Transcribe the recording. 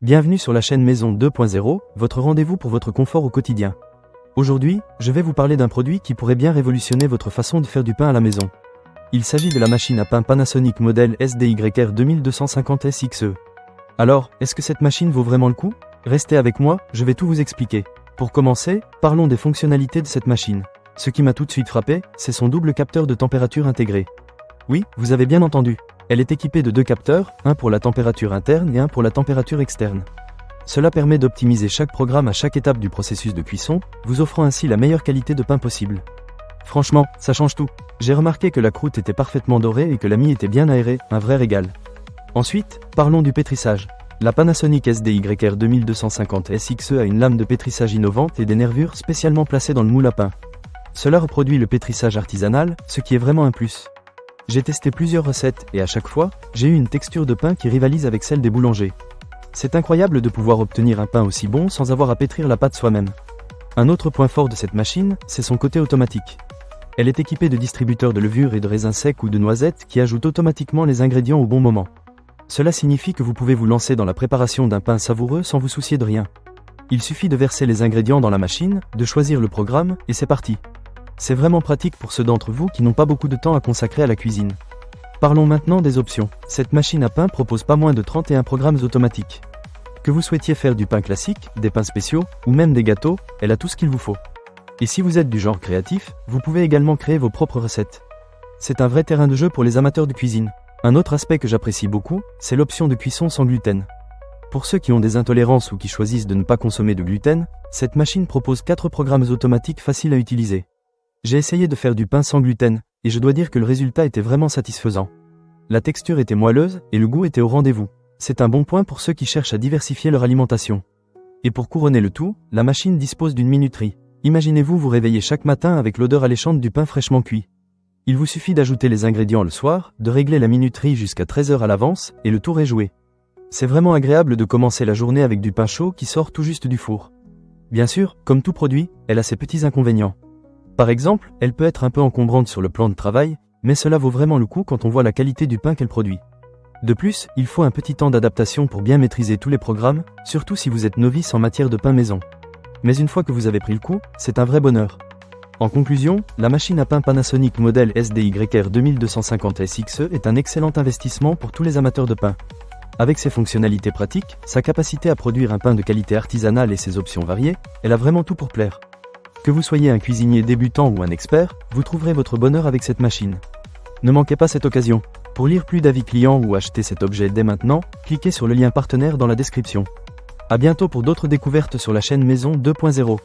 Bienvenue sur la chaîne Maison 2.0, votre rendez-vous pour votre confort au quotidien. Aujourd'hui, je vais vous parler d'un produit qui pourrait bien révolutionner votre façon de faire du pain à la maison. Il s'agit de la machine à pain Panasonic modèle SDYR 2250 SXE. Alors, est-ce que cette machine vaut vraiment le coup? Restez avec moi, je vais tout vous expliquer. Pour commencer, parlons des fonctionnalités de cette machine. Ce qui m'a tout de suite frappé, c'est son double capteur de température intégré. Oui, vous avez bien entendu. Elle est équipée de deux capteurs, un pour la température interne et un pour la température externe. Cela permet d'optimiser chaque programme à chaque étape du processus de cuisson, vous offrant ainsi la meilleure qualité de pain possible. Franchement, ça change tout. J'ai remarqué que la croûte était parfaitement dorée et que la mie était bien aérée, un vrai régal. Ensuite, parlons du pétrissage. La Panasonic SDYR 2250 SXE a une lame de pétrissage innovante et des nervures spécialement placées dans le moule à pain. Cela reproduit le pétrissage artisanal, ce qui est vraiment un plus. J'ai testé plusieurs recettes et à chaque fois, j'ai eu une texture de pain qui rivalise avec celle des boulangers. C'est incroyable de pouvoir obtenir un pain aussi bon sans avoir à pétrir la pâte soi-même. Un autre point fort de cette machine, c'est son côté automatique. Elle est équipée de distributeurs de levure et de raisins secs ou de noisettes qui ajoutent automatiquement les ingrédients au bon moment. Cela signifie que vous pouvez vous lancer dans la préparation d'un pain savoureux sans vous soucier de rien. Il suffit de verser les ingrédients dans la machine, de choisir le programme, et c'est parti. C'est vraiment pratique pour ceux d'entre vous qui n'ont pas beaucoup de temps à consacrer à la cuisine. Parlons maintenant des options. Cette machine à pain propose pas moins de 31 programmes automatiques. Que vous souhaitiez faire du pain classique, des pains spéciaux, ou même des gâteaux, elle a tout ce qu'il vous faut. Et si vous êtes du genre créatif, vous pouvez également créer vos propres recettes. C'est un vrai terrain de jeu pour les amateurs de cuisine. Un autre aspect que j'apprécie beaucoup, c'est l'option de cuisson sans gluten. Pour ceux qui ont des intolérances ou qui choisissent de ne pas consommer de gluten, cette machine propose 4 programmes automatiques faciles à utiliser. J'ai essayé de faire du pain sans gluten, et je dois dire que le résultat était vraiment satisfaisant. La texture était moelleuse, et le goût était au rendez-vous. C'est un bon point pour ceux qui cherchent à diversifier leur alimentation. Et pour couronner le tout, la machine dispose d'une minuterie. Imaginez-vous vous réveiller chaque matin avec l'odeur alléchante du pain fraîchement cuit. Il vous suffit d'ajouter les ingrédients le soir, de régler la minuterie jusqu'à 13 heures à l'avance, et le tour est joué. C'est vraiment agréable de commencer la journée avec du pain chaud qui sort tout juste du four. Bien sûr, comme tout produit, elle a ses petits inconvénients. Par exemple, elle peut être un peu encombrante sur le plan de travail, mais cela vaut vraiment le coup quand on voit la qualité du pain qu'elle produit. De plus, il faut un petit temps d'adaptation pour bien maîtriser tous les programmes, surtout si vous êtes novice en matière de pain maison. Mais une fois que vous avez pris le coup, c'est un vrai bonheur. En conclusion, la machine à pain Panasonic modèle SDYR 2250 SXE est un excellent investissement pour tous les amateurs de pain. Avec ses fonctionnalités pratiques, sa capacité à produire un pain de qualité artisanale et ses options variées, elle a vraiment tout pour plaire. Que vous soyez un cuisinier débutant ou un expert, vous trouverez votre bonheur avec cette machine. Ne manquez pas cette occasion. Pour lire plus d'avis clients ou acheter cet objet dès maintenant, cliquez sur le lien partenaire dans la description. À bientôt pour d'autres découvertes sur la chaîne Maison 2.0.